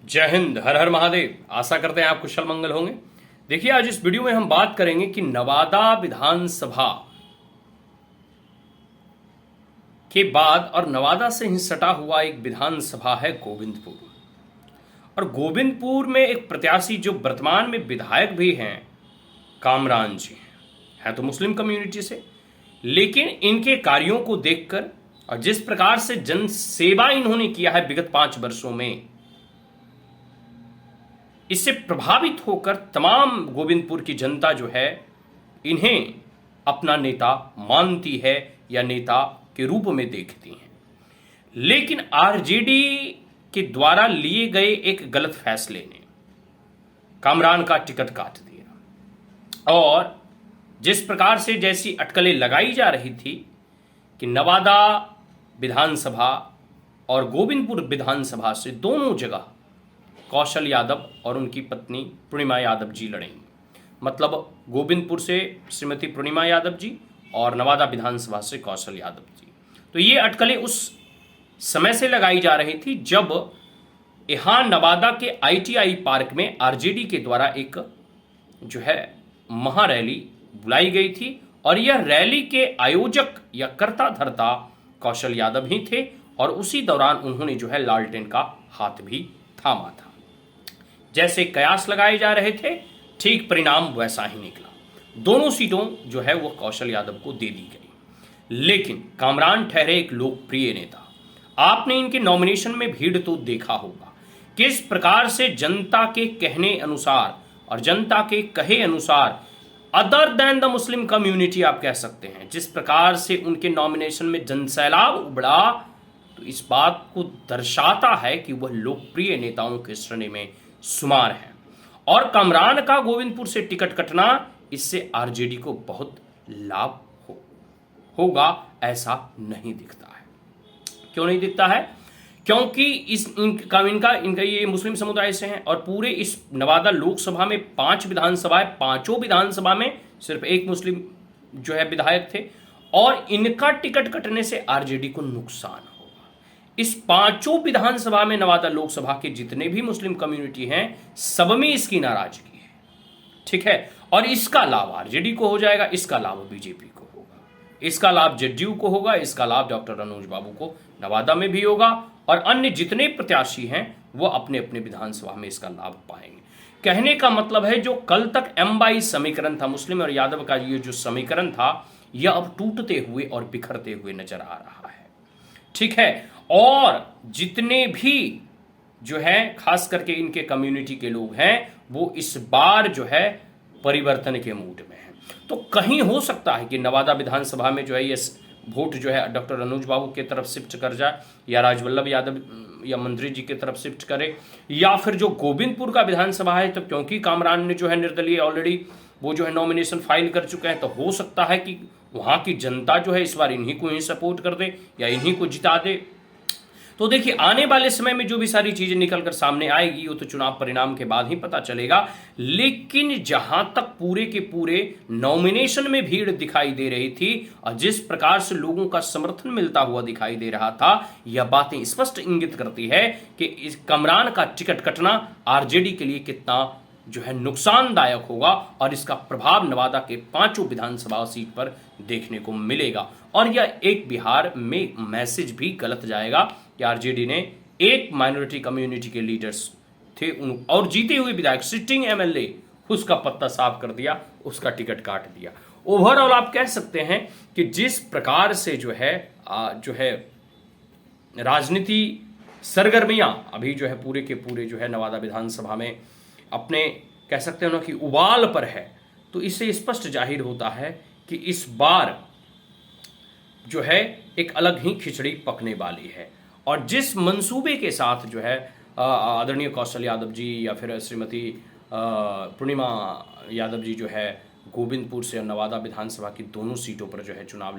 जय हिंद, हर हर महादेव। आशा करते हैं आप कुशल मंगल होंगे। देखिए, आज इस वीडियो में हम बात करेंगे कि नवादा विधानसभा के बाद और नवादा से ही सटा हुआ एक विधानसभा है गोविंदपुर। और गोविंदपुर में एक प्रत्याशी जो वर्तमान में विधायक भी हैं, कामरान जी हैं तो मुस्लिम कम्युनिटी से, लेकिन इनके कार्यों को देखकर और जिस प्रकार से जन सेवा इन्होंने किया है विगत 5 वर्षों में, इससे प्रभावित होकर तमाम गोविंदपुर की जनता जो है इन्हें अपना नेता मानती है या नेता के रूप में देखती है। लेकिन आरजेडी के द्वारा लिए गए एक गलत फैसले ने कामरान का टिकट काट दिया और जिस प्रकार से जैसी अटकलें लगाई जा रही थी कि नवादा विधानसभा और गोविंदपुर विधानसभा से दोनों जगह कौशल यादव और उनकी पत्नी पूर्णिमा यादव जी लड़ेंगे। मतलब गोविंदपुर से श्रीमती पूर्णिमा यादव जी और नवादा विधानसभा से कौशल यादव जी। तो ये अटकलें उस समय से लगाई जा रही थी जब यहां नवादा के आईटीआई पार्क में आरजेडी के द्वारा एक जो है महारैली बुलाई गई थी और यह रैली के आयोजक या कर्ता धर्ता कौशल यादव ही थे और उसी दौरान उन्होंने जो है लालटेन का हाथ भी थामा था। जैसे कयास लगाए जा रहे थे, ठीक परिणाम वैसा ही निकला। दोनों सीटों जो है वो कौशल यादव को दे दी गई। लेकिन कामरान ठहरे एक लोकप्रिय नेता। आपने इनके नॉमिनेशन में भीड़ तो देखा होगा, किस प्रकार से जनता के कहने अनुसार और जनता के कहे अनुसार, other than the Muslim community आप कह सकते हैं, जिस प्रकार से उनके नॉमिनेशन में जनसैलाब उबड़ा, तो इस बात को दर्शाता है कि वह लोकप्रिय नेताओं के श्रेणी में शुमार है। और कामरान का गोविंदपुर से टिकट कटना, इससे आरजेडी को बहुत लाभ होगा ऐसा नहीं दिखता है। क्यों नहीं दिखता है? क्योंकि इनका ये मुस्लिम समुदाय से हैं और पूरे इस नवादा लोकसभा में 5 विधानसभा है, 5 विधानसभा में सिर्फ एक मुस्लिम जो है विधायक थे और इनका टिकट कटने से आरजेडी को नुकसान होगा। इस 5 विधानसभा में नवादा लोकसभा के जितने भी मुस्लिम कम्युनिटी हैं, सब में इसकी नाराजगी है, ठीक है। और इसका लाभ आरजेडी को हो जाएगा, इसका लाभ बीजेपी को होगा, इसका लाभ जेडीयू को होगा, इसका लाभ डॉक्टर अनुज बाबू को नवादा में भी होगा और अन्य जितने प्रत्याशी हैं वो अपने अपने विधानसभा में इसका लाभ पाएंगे। कहने का मतलब है, जो कल तक M/I समीकरण था, मुस्लिम और यादव का ये जो समीकरण था, यह अब टूटते हुए और बिखरते हुए नजर आ रहा है, ठीक है। और जितने भी जो है खास करके इनके कम्युनिटी के लोग हैं, वो इस बार जो है परिवर्तन के मूड में हैं। तो कहीं हो सकता है कि नवादा विधानसभा में जो है ये वोट जो है डॉक्टर अनुज बाबू की तरफ शिफ्ट कर जाए या राजवल्लभ यादव या मंत्री जी की तरफ शिफ्ट करे, या फिर जो गोविंदपुर का विधानसभा है, तो क्योंकि कामरान ने जो है निर्दलीय ऑलरेडी वो जो है नॉमिनेशन फाइल कर चुके हैं, तो हो सकता है कि वहां की जनता जो है इस बार इन्हीं को ही सपोर्ट कर दे या इन्हीं को जिता दे। तो देखिए, आने वाले समय में जो भी सारी चीजें निकलकर सामने आएगी वो तो चुनाव परिणाम के बाद ही पता चलेगा। लेकिन जहां तक पूरे के पूरे नॉमिनेशन में भीड़ दिखाई दे रही थी और जिस प्रकार से लोगों का समर्थन मिलता हुआ दिखाई दे रहा था, यह बातें स्पष्ट इंगित करती है कि इस कामरान का टिकट कटना आरजेडी के लिए कितना जो है नुकसानदायक होगा और इसका प्रभाव नवादा के 5 विधानसभा सीट पर देखने को मिलेगा। और यह एक बिहार में मैसेज भी गलत जाएगा कि आरजेडी ने एक माइनॉरिटी कम्युनिटी के लीडर्स थे और जीते हुए विधायक, सिटिंग एमएलए, उसका पत्ता साफ कर दिया, उसका टिकट काट दिया। ओवरऑल आप कह सकते हैं कि जिस प्रकार से जो है राजनीति सरगर्मियां अभी जो है पूरे के पूरे जो है नवादा विधानसभा में अपने कह सकते हैं ना कि उबाल पर है, तो इससे स्पष्ट जाहिर होता है कि इस बार जो है एक अलग ही खिचड़ी पकने वाली है। और जिस मंसूबे के साथ जो है आदरणीय कौशल यादव जी या फिर श्रीमती पूर्णिमा यादव जी जो है गोविंदपुर से और नवादा विधानसभा की दोनों सीटों पर जो है चुनाव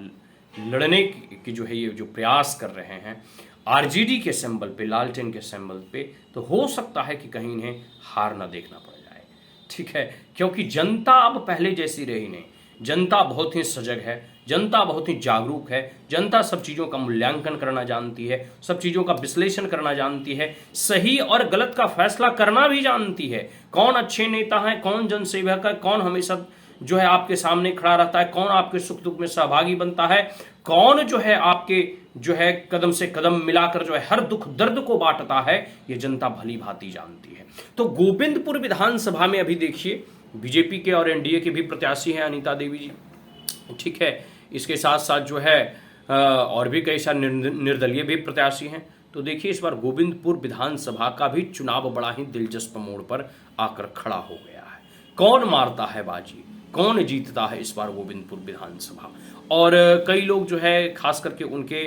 लड़ने की जो है ये जो प्रयास कर रहे हैं आरजेडी के सिंबल पे, लालटेन के सिंबल पे, तो हो सकता है कि कहीं इन्हें हार ना देखना पड़ जाए, ठीक है। क्योंकि जनता अब पहले जैसी रही नहीं, जनता बहुत ही सजग है, जनता बहुत ही जागरूक है, जनता सब चीज़ों का मूल्यांकन करना जानती है, सब चीज़ों का विश्लेषण करना जानती है, सही और गलत का फैसला करना भी जानती है। कौन अच्छे नेता हैं, कौन जनसेवक है, कौन हमेशा जो है आपके सामने खड़ा रहता है, कौन आपके सुख दुख में सहभागी बनता है, कौन जो है आपके जो है कदम से कदम मिलाकर जो है हर दुख दर्द को बांटता है, ये जनता भली भांति जानती है। तो गोविंदपुर विधानसभा में अभी देखिए बीजेपी के और एनडीए के भी प्रत्याशी हैं अनीता देवी जी, ठीक है। इसके साथ साथ जो है और भी कई सारे निर्दलीय भी प्रत्याशी हैं। तो देखिए इस बार गोविंदपुर विधानसभा का भी चुनाव बड़ा ही दिलचस्प मोड़ पर आकर खड़ा हो गया है। कौन मारता है बाजी, कौन जीतता है इस बार गोविंदपुर विधानसभा। और कई लोग जो है खास करके उनके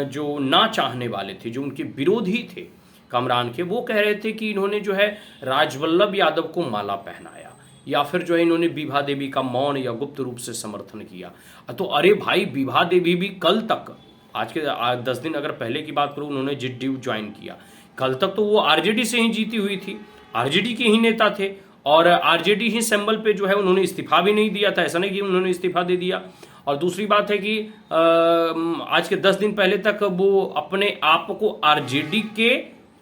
जो ना चाहने वाले थे, जो उनके विरोधी थे कामरान के, वो कह रहे थे कि इन्होंने जो है राजवल्लभ यादव को माला पहनाया या फिर जो है इन्होंने विभा देवी का मौन या गुप्त रूप से समर्थन किया। तो अरे भाई, विभा देवी भी कल तक, आज के 10 दिन अगर पहले की बात करूं, उन्होंने जेडीयू ज्वाइन किया। कल तक तो वो आरजेडी से ही जीती हुई थी, आरजेडी के ही नेता थे और आरजेडी ही सिंबल पे जो है उन्होंने इस्तीफा भी नहीं दिया था, ऐसा नहीं कि उन्होंने इस्तीफा दे दिया। और दूसरी बात है कि आज के 10 दिन पहले तक वो अपने आप को आरजेडी के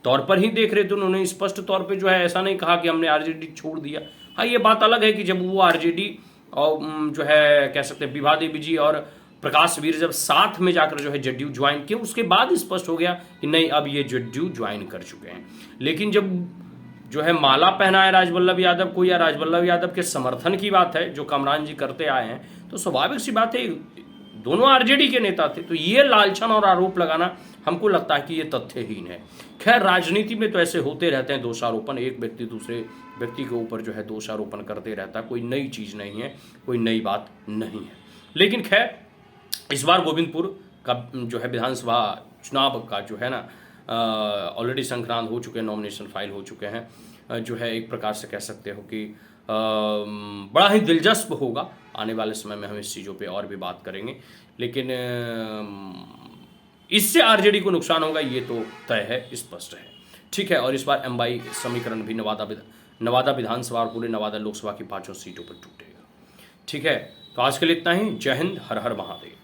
तौर पर ही देख रहे थे। उन्होंने स्पष्ट तौर पे जो है ऐसा नहीं कहा कि हमने आरजेडी छोड़ दिया। हाँ, ये बात अलग है कि जब वो आरजेडी और जो है कह सकते हैं विभा देवी जी और प्रकाश वीर जब साथ में जाकर जो है जेडीयू ज्वाइन किया, उसके बाद स्पष्ट हो गया कि नहीं, अब ये जेडीयू ज्वाइन कर चुके हैं। लेकिन जब जो है माला पहना है राजवल्लभ यादव को या राजवल्लभ यादव के समर्थन की बात है जो कामरान जी करते आए हैं, तो स्वाभाविक सी बात है दोनों आरजेडी के नेता थे। तो ये लालछन और आरोप लगाना हमको लगता है कि ये तथ्यहीन है। खैर, राजनीति में तो ऐसे होते रहते हैं दोषारोपण, एक व्यक्ति दूसरे व्यक्ति के ऊपर जो है दोषारोपण करते रहता है, कोई नई चीज नहीं है, कोई नई बात नहीं है। लेकिन खैर, इस बार गोविंदपुर का जो है विधानसभा चुनाव का जो है ना ऑलरेडी संक्रांत हो चुके हैं, नॉमिनेशन फाइल हो चुके हैं, जो है एक प्रकार से कह सकते हो कि बड़ा ही दिलचस्प होगा। आने वाले समय में हम इस चीज़ों पे और भी बात करेंगे, लेकिन इससे आरजेडी को नुकसान होगा ये तो तय है, स्पष्ट है, ठीक है। और इस बार एमवाई समीकरण भी नवादा विधानसभा और पूरे नवादा लोकसभा की 5 सीटों पर टूटेगा, ठीक है। तो आज के लिए इतना ही। जय हिंद, हर हर महादेव।